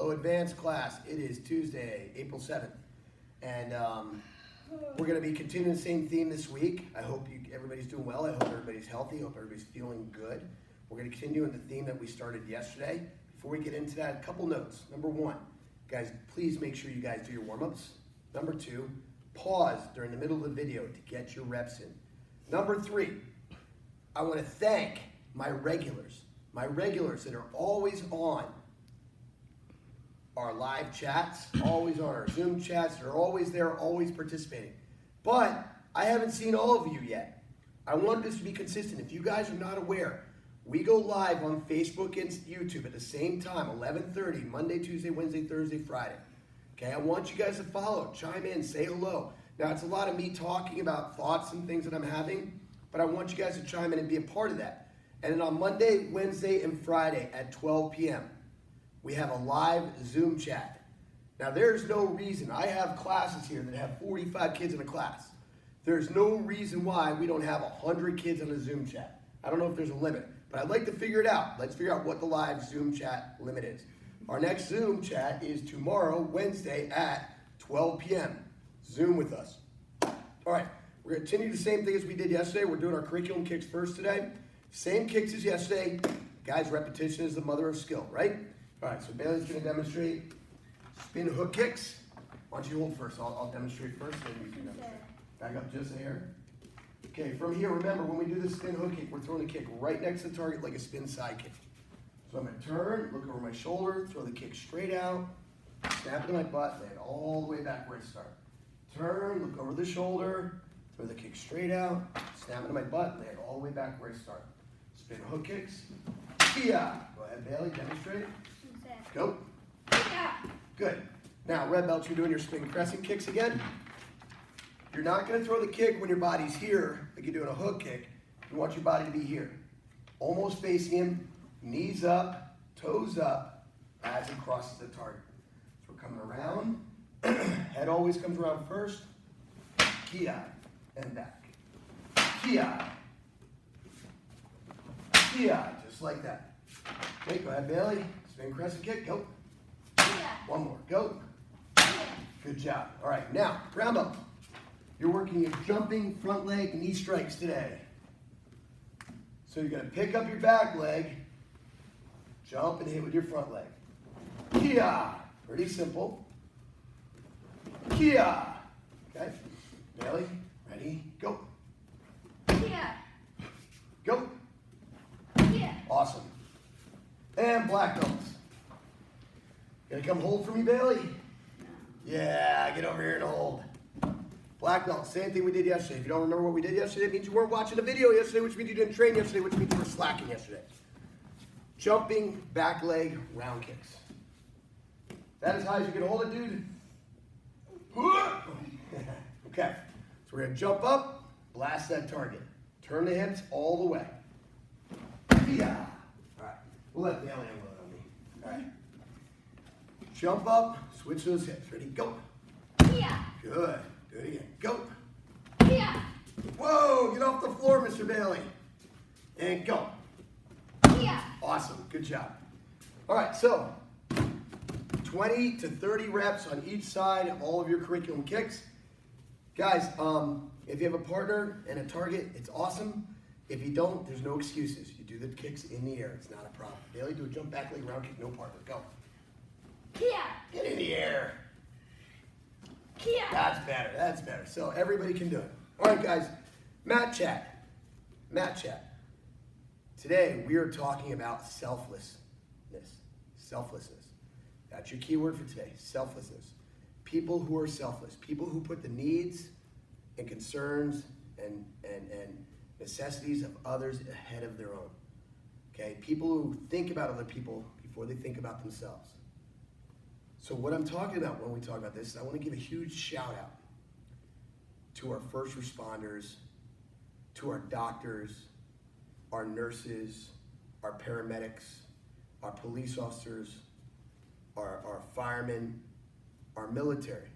Hello, advanced class. It is Tuesday, April 7th, and we're going to be continuing the same theme this week. I hope everybody's doing well. I hope everybody's healthy. I hope everybody's feeling good. We're going to continue in the theme that we started yesterday. Before we get into that, a couple notes. Number one, guys, please make sure you guys do your warm-ups. Number two, pause during the middle of the video to get your reps in. Number three, I want to thank my regulars that are always on our live chats, always on our Zoom chats. They're always there, always participating. But I haven't seen all of you yet. I want this to be consistent. If you guys are not aware, we go live on Facebook and YouTube at the same time, 11:30, Monday, Tuesday, Wednesday, Thursday, Friday. Okay, I want you guys to follow, chime in, say hello. Now, it's a lot of me talking about thoughts and things that I'm having, but I want you guys to chime in and be a part of that. And then on Monday, Wednesday, and Friday at 12 p.m., we have a live Zoom chat. Now, there's no reason. I have classes here that have 45 kids in a class. There's no reason why we don't have 100 kids on a Zoom chat. I don't know if there's a limit, but I'd like to figure it out. Let's figure out what the live Zoom chat limit is. Our next Zoom chat is tomorrow, Wednesday at 12 p.m. Zoom with us. All right, we're going to continue the same thing as we did yesterday. We're doing our curriculum kicks first today. Same kicks as yesterday. Guys, repetition is the mother of skill, right? All right, so Bailey's going to demonstrate spin hook kicks. Why don't you hold first? I'll demonstrate first, then you can demonstrate. Back up just a hair. Okay, from here, remember, when we do the spin hook kick, we're throwing the kick right next to the target like a spin side kick. So I'm going to turn, look over my shoulder, throw the kick straight out, snap into my butt, land all the way back where I start. Turn, look over the shoulder, throw the kick straight out, snap into my butt, land all the way back where I start. Spin hook kicks. Kia. Go ahead, Bailey, demonstrate. Go. Kia. Good. Now, red belts, you're doing your spin crescent kicks again. You're not going to throw the kick when your body's here, like you're doing a hook kick. You want your body to be here. Almost facing him, knees up, toes up, as he crosses the target. So we're coming around. Head always comes around first. Kia. And back. Kia. Kia. Just like that. Okay, go ahead, Bailey. Spin crescent kick. Go. Kia. One more. Go. Kia. Good job. All right, now, round up. You're working your jumping front leg knee strikes today. So you're going to pick up your back leg, jump and hit with your front leg. Kia. Pretty simple. Kia. Okay. Bailey, ready, go. Kia. Go. Kia. Awesome. And black belts. Gonna come hold for me, Bailey? Yeah, get over here and hold. Black belt, same thing we did yesterday. If you don't remember what we did yesterday, it means you weren't watching the video yesterday, which means you didn't train yesterday, which means you were slacking yesterday. Jumping back leg round kicks. That is high as you can hold it, dude. Okay, so we're gonna jump up, blast that target. Turn the hips all the way. Yeah. All right, we'll let Bailey unload on me. All right. Jump up, switch those hips. Ready, go. Yeah. Good. Do it again. Go. Yeah. Whoa, get off the floor, Mr. Bailey. And go. Yeah. Awesome, good job. All right, so 20 to 30 reps on each side of all of your curriculum kicks. Guys, if you have a partner and a target, it's awesome. If you don't, there's no excuses. You do the kicks in the air. It's not a problem. Bailey, do a jump back leg round kick, no partner. Go. Yeah. Get in the air. Yeah. That's better. That's better. So everybody can do it. All right, guys. Mat chat. Mat chat. Today we are talking about selflessness. Selflessness. That's your keyword for today. Selflessness. People who are selfless. People who put the needs and concerns and necessities of others ahead of their own. Okay? People who think about other people before they think about themselves. So what I'm talking about when we talk about this is I want to give a huge shout out to our first responders, to our doctors, our nurses, our paramedics, our police officers, our firemen, our military.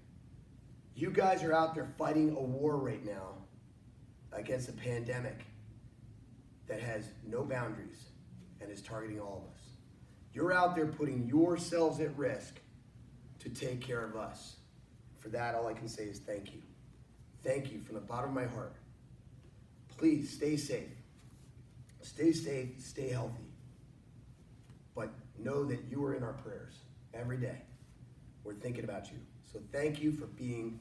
You guys are out there fighting a war right now against a pandemic that has no boundaries and is targeting all of us. You're out there putting yourselves at risk to take care of us. For that, all I can say is thank you. Thank you from the bottom of my heart. Please stay safe. Stay safe, stay healthy. But know that you are in our prayers every day. We're thinking about you. So thank you for being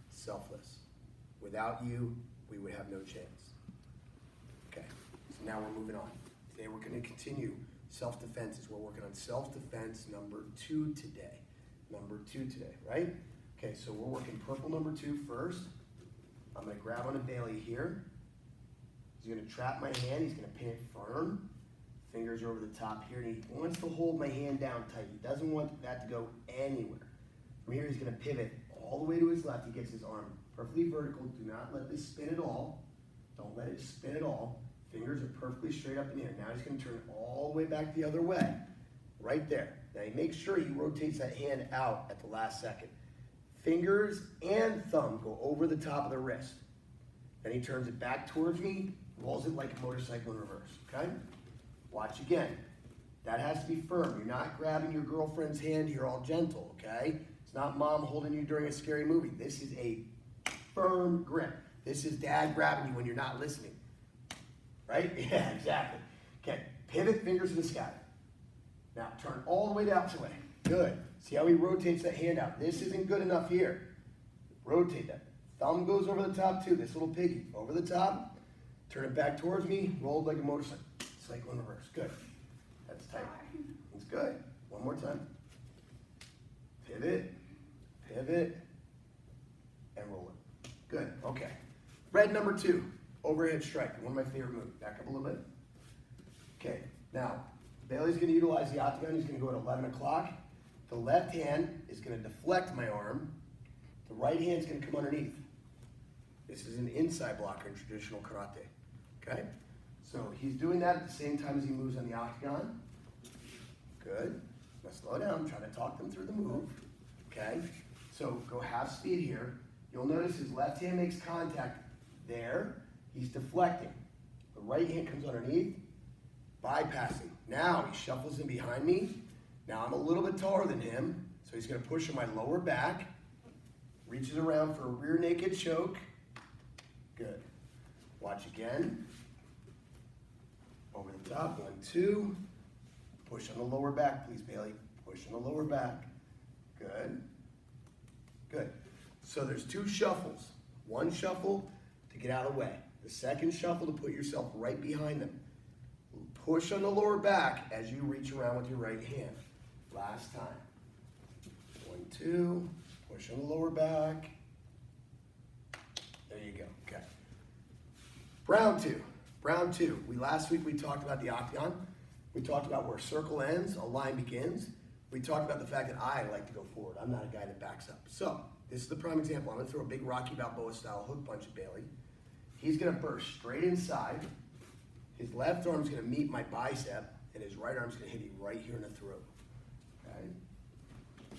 selfless. Without you, we would have no chance. Okay, so now we're moving on. Today we're going to continue self-defense. We're working on self-defense number 2 today. Number 2 today, right? Okay, so we're working purple number 2 first. I'm going to grab on a Bailey here. He's going to trap my hand. He's going to pin it firm. Fingers are over the top here, and he wants to hold my hand down tight. He doesn't want that to go anywhere. From here, he's going to pivot all the way to his left. He gets his arm perfectly vertical. Do not let this spin at all. Don't let it spin at all. Fingers are perfectly straight up in the air. Now he's going to turn all the way back the other way. Right there. Now he makes sure he rotates that hand out at the last second. Fingers and thumb go over the top of the wrist. Then he turns it back towards me, rolls it like a motorcycle in reverse, okay? Watch again. That has to be firm. You're not grabbing your girlfriend's hand here all gentle, okay? It's not mom holding you during a scary movie. This is a firm grip. This is dad grabbing you when you're not listening. Right? Yeah, exactly. Okay, pivot, fingers to the sky. Now turn all the way the opposite way. Good. See how he rotates that hand out. This isn't good enough here. Rotate that. Thumb goes over the top too. This little piggy. Over the top. Turn it back towards me. Roll like a motorcycle. Cycle in reverse. Good. That's tight. That's good. One more time. Pivot. Pivot. And roll it. Good. Okay. Red number 2. Overhead strike. One of my favorite moves. Back up a little bit. Okay. Now, Bailey's going to utilize the octagon. He's going to go at 11 o'clock. The left hand is going to deflect my arm. The right hand is going to come underneath. This is an inside blocker in traditional karate. Okay? So he's doing that at the same time as he moves on the octagon. Good. Now slow down. I'm trying to talk them through the move. Okay? So go half speed here. You'll notice his left hand makes contact there. He's deflecting. The right hand comes underneath, bypassing. Now he shuffles in behind me. Now I'm a little bit taller than him, so he's going to push on my lower back. Reaches around for a rear naked choke. Good. Watch again. Over the top, 1, 2. Push on the lower back, please, Bailey. Push on the lower back. Good. Good. So there's 2 shuffles. One shuffle to get out of the way. The second shuffle to put yourself right behind them. Push on the lower back as you reach around with your right hand. Last time. 1, 2. Push on the lower back. There you go. Okay. Round 2. Round 2. Last week we talked about the octagon. We talked about where circle ends, a line begins. We talked about the fact that I like to go forward. I'm not a guy that backs up. So, this is the prime example. I'm going to throw a big Rocky Balboa style hook punch at Bailey. He's going to burst straight inside. His left arm's going to meet my bicep, and his right arm's going to hit me right here in the throat. Okay?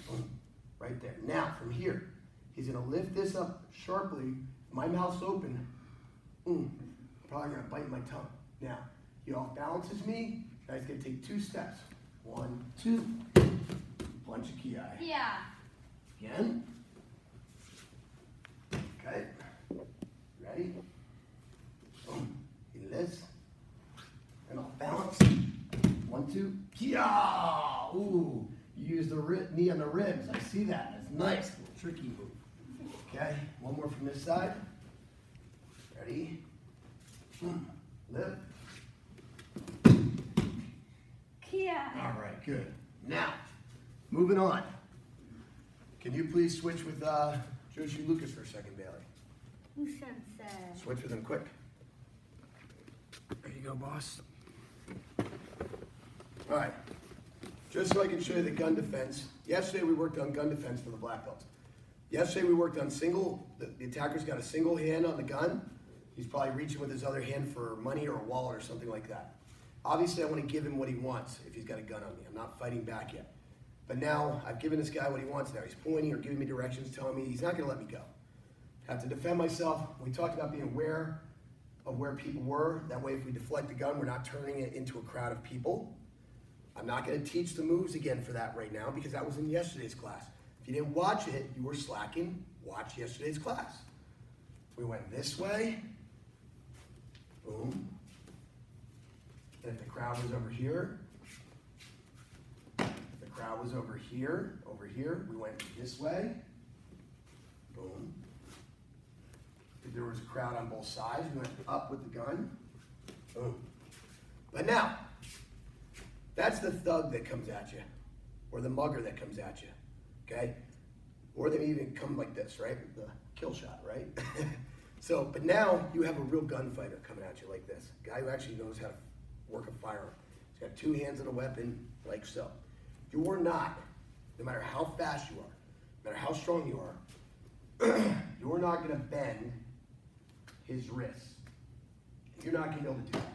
Boom. Right there. Now, from here, he's going to lift this up sharply. My mouth's open. I'm probably going to bite my tongue. Now, he off balances me. Now he's going to take 2 steps. 1, 2. Punch a ki. Yeah. Again. Okay. Ready? Boom. He lifts. And I'll balance. 1, 2. Kia! Ooh. You use the knee on the ribs. I see that. That's nice. Little tricky move. Okay. One more from this side. Ready? Lift. Kia. All right, good. Now, moving on. Can you please switch with Joshi Lucas for a second, Bailey? Who sensei? Switch with him quick. There you go, boss. All right. Just so I can show you the gun defense. Yesterday we worked on gun defense for the black belts. Yesterday we worked on the attacker's got a single hand on the gun. He's probably reaching with his other hand for money or a wallet or something like that. Obviously I want to give him what he wants if he's got a gun on me. I'm not fighting back yet. But now I've given this guy what he wants now. He's pointing or giving me directions, telling me he's not going to let me go. I have to defend myself. We talked about being aware of where people were. That way if we deflect the gun, we're not turning it into a crowd of people. I'm not going to teach the moves again for that right now because that was in yesterday's class. If you didn't watch it, you were slacking. Watch yesterday's class. We went this way. Boom. And if the crowd was over here, over here, we went this way. Boom. If there was a crowd on both sides, we went up with the gun. Boom. But now, that's the thug that comes at you, or the mugger that comes at you, okay? Or they even come like this, right? The kill shot, right? So, but now you have a real gunfighter coming at you like this. A guy who actually knows how to work a firearm. He's got two hands on a weapon, like so. You're not, no matter how fast you are, no matter how strong you are, you're not going to bend his wrists. You're not going to be able to do that.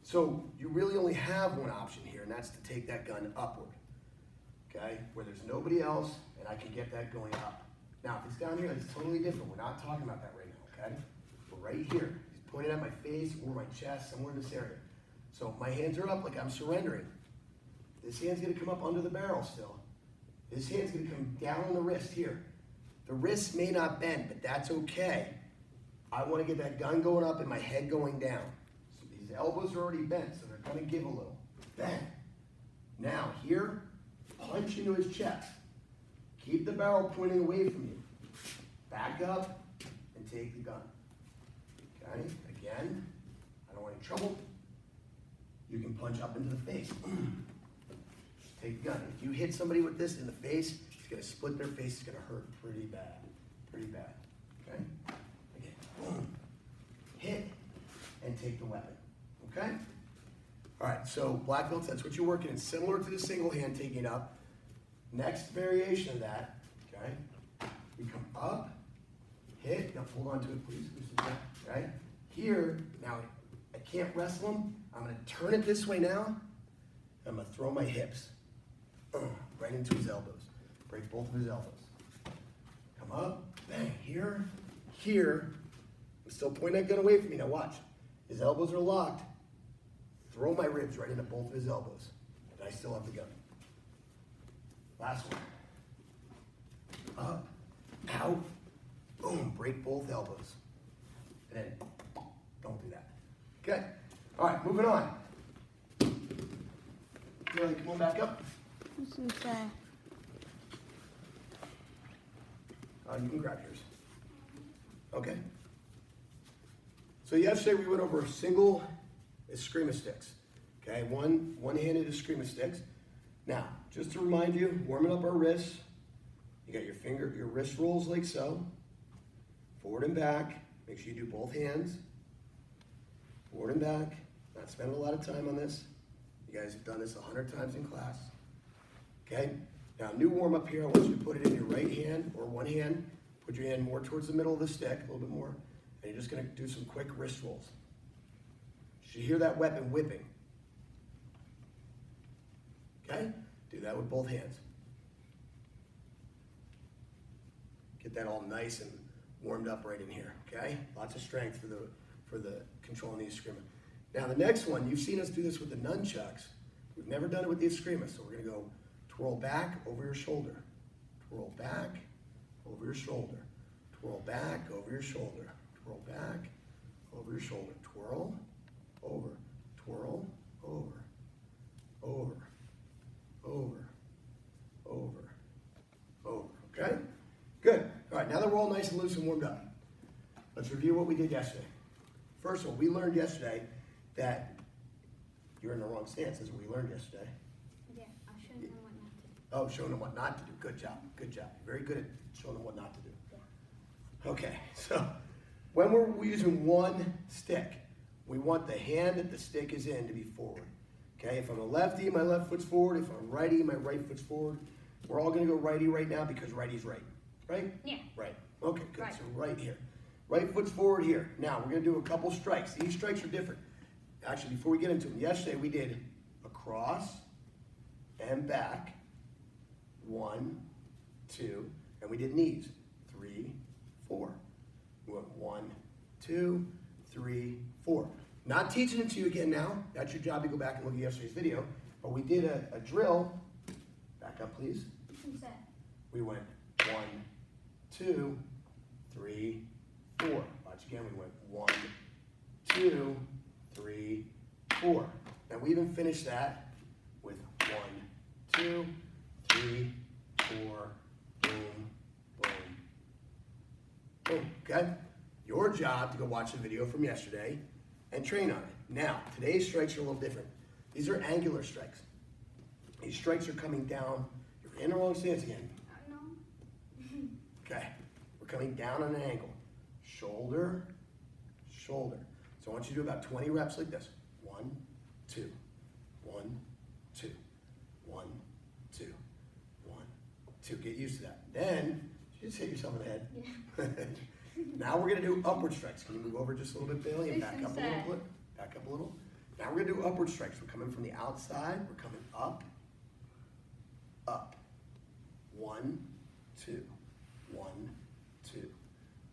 So you really only have one option here, and that's to take that gun upward, okay, where there's nobody else, and I can get that going up. Now, if it's down here, it's totally different. We're not talking about that right now, okay? We're right here. He's pointing at my face or my chest, somewhere in this area. So my hands are up like I'm surrendering. This hand's going to come up under the barrel still. This hand's going to come down on the wrist here. The wrist may not bend, but that's okay. I want to get that gun going up and my head going down. So these elbows are already bent, so they're going to give a little. Bang. Now here, punch into his chest. Keep the barrel pointing away from you. Back up and take the gun. Okay, again, I don't want any trouble. You can punch up into the face. Take the gun. If you hit somebody with this in the face, it's going to split their face. It's going to hurt pretty bad. Pretty bad. Okay? Again. Boom. Hit and take the weapon. Okay? All right, so black belts, that's what you're working in. Similar to the single hand taking up. Next variation of that, okay? We come up, hit. Now hold on to it, please. Right? Here, now I can't wrestle him. I'm going to turn it this way now. I'm going to throw my hips right into his elbows. Break both of his elbows. Come up, bang, here, here. I'm still pointing that gun away from me. Now watch. His elbows are locked. Throw my ribs right into both of his elbows. And I still have the gun. Last one. Up, out, boom, break both elbows. And then don't do that. Okay? All right, moving on. Really, come on back up. What's it say? You can grab yours. Okay. So yesterday we went over single Escrima sticks. Okay, one-handed Escrima sticks. Now, just to remind you, warming up our wrists. You got your wrist rolls like so. Forward and back. Make sure you do both hands. Forward and back. Not spending a lot of time on this. You guys have done this 100 times in class. Okay? Now, new warm up here. I want you to put it in your right hand or one hand. Put your hand more towards the middle of the stick, a little bit more. And you're just going to do some quick wrist rolls. You should hear that weapon whipping. Okay? Do that with both hands. Get that all nice and warmed up right in here. Okay? Lots of strength for the controlling the Escrima. Now the next one, you've seen us do this with the nunchucks. We've never done it with the Escrima, so we're going to go twirl back over your shoulder. Twirl back over your shoulder. Twirl back over your shoulder. Twirl back over your shoulder. Twirl, over, twirl, over, over, over, over, over. Okay? Good. All right, now that we're all nice and loose and warmed up, let's review what we did yesterday. First of all, we learned yesterday that you're in the wrong stance. That's what we learned yesterday. Yeah, I'll show them what not to do. Oh, showing them what not to do. Good job. Good job. Very good at showing them what not to do. Yeah. Okay, so when we're using one stick, we want the hand that the stick is in to be forward. Okay, if I'm a lefty, my left foot's forward. If I'm righty, my right foot's forward. We're all going to go righty right now because righty's right. Right? Yeah. Right. Okay, good. Right. So right here. Right foot's forward here. Now, we're going to do a couple strikes. These strikes are different. Actually, before we get into them, yesterday we did across and back. 1, 2, and we did knees. 3, 4. We went 1, 2, 3, 4. Not teaching it to you again now. That's your job to go back and look at yesterday's video. but we did a drill. Back up, please. Who's that? We went 1, 2, 3, 4. Watch again. We went 1, 2, 3, 4. And we even finished that with 1, 2, 3, 4. Boom, boom, boom. Okay? Your job to go watch the video from yesterday and train on it. Now, today's strikes are a little different. These are angular strikes. These strikes are coming down. You're in the wrong stance again. No. Okay, we're coming down on an angle. Shoulder, shoulder. So I want you to do about 20 reps like this. 1, 2, 1, 2, 1, 2, 1, 2. Get used to that. Then, you just hit yourself in the head. Yeah. Now we're gonna do upward strikes. Can you move over just a little bit, Bailey, and back Who's up a little that? bit? Back up a little. Now we're gonna do upward strikes. We're coming from the outside. We're coming up, up. 1, 2, 1, 2,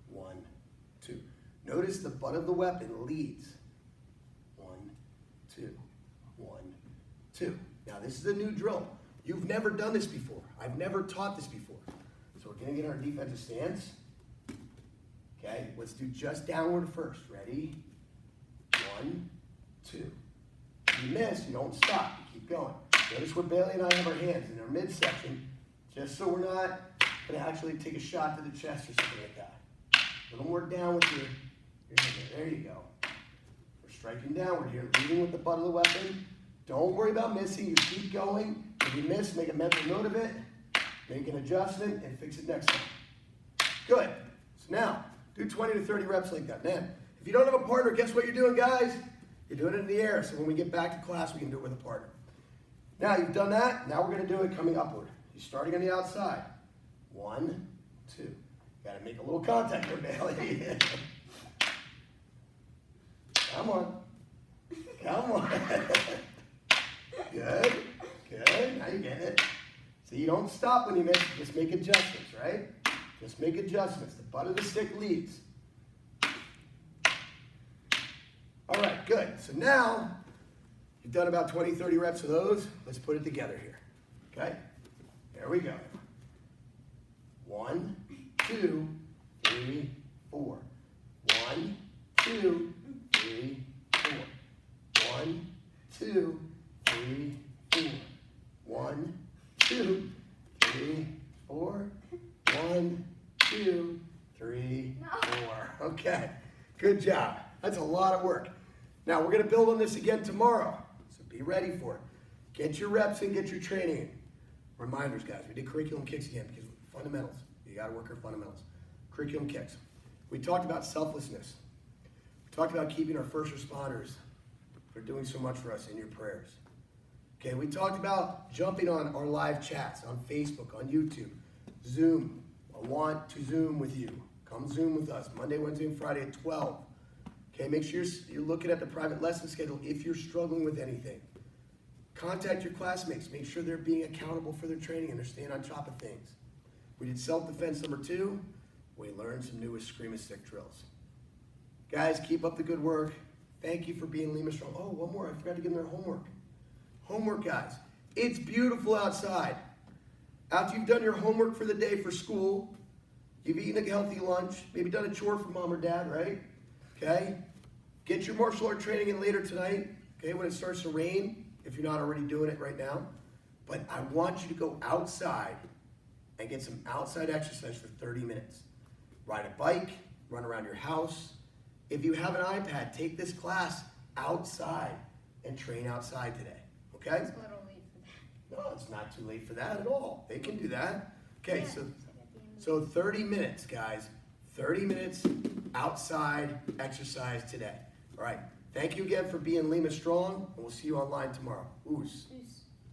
1, 2. Notice the butt of the weapon leads. 1, 2, 1, 2. Now this is a new drill. You've never done this before. I've never taught this before. So we're gonna get our defensive stance. Okay, let's do just downward first. Ready? 1, 2. If you miss, you don't stop. You keep going. Notice where Bailey and I have our hands in our midsection, just so we're not going to actually take a shot to the chest or something like that. A little more down with your hand. There you go. We're striking downward here, leading with the butt of the weapon. Don't worry about missing. You keep going. If you miss, make a mental note of it, make an adjustment, and fix it next time. Good. So now, do 20 to 30 reps like that. Then, if you don't have a partner, guess what you're doing, guys? You're doing it in the air, so when we get back to class, we can do it with a partner. Now, you've done that. Now we're going to do it coming upward. You're starting on the outside. 1, 2. Got to make a little contact here, Bailey. Come on. Come on. Good. Good. Now you get it. So you don't stop when you miss. Just make adjustments, right? Just make adjustments. The butt of the stick leads. All right, good. So now, you've done about 20, 30 reps of those. Let's put it together here. Okay? There we go. 1, 2, 3, 4. 1, 2, 3, 4. 1, 2, 3, 4. 1, 2, 3, 4. 1, 2, 3, 4. Okay, good job. That's a lot of work. Now we're going to build on this again tomorrow, so be ready for it. Get your reps in, get your training in. Reminders, guys, we did curriculum kicks again because fundamentals. You got to work your fundamentals. Curriculum kicks. We talked about selflessness. We talked about keeping our first responders for doing so much for us in your prayers. Okay, we talked about jumping on our live chats on Facebook, on YouTube, Zoom. I want to Zoom with you. Come Zoom with us Monday, Wednesday, and Friday at 12. Okay, make sure you're looking at the private lesson schedule if you're struggling with anything. Contact your classmates. Make sure they're being accountable for their training and they're staying on top of things. We did self-defense number 2. We learned some new Escrima stick drills. Guys, keep up the good work. Thank you for being Lima Strong. Oh, one more. I forgot to give them their homework. Homework, guys. It's beautiful outside. After you've done your homework for the day for school, you've eaten a healthy lunch, maybe done a chore for mom or dad, right? Okay? Get your martial art training in later tonight, okay, when it starts to rain, if you're not already doing it right now. But I want you to go outside and get some outside exercise for 30 minutes. Ride a bike, run around your house. If you have an iPad, take this class outside and train outside today, okay? It's a little late for that. No, it's not too late for that at all. They can do that. Okay, Yeah, so it's like at the end of so 30 minutes, guys. 30 minutes outside exercise today. All right. Thank you again for being Lima Strong, and we'll see you online tomorrow. Oos. the-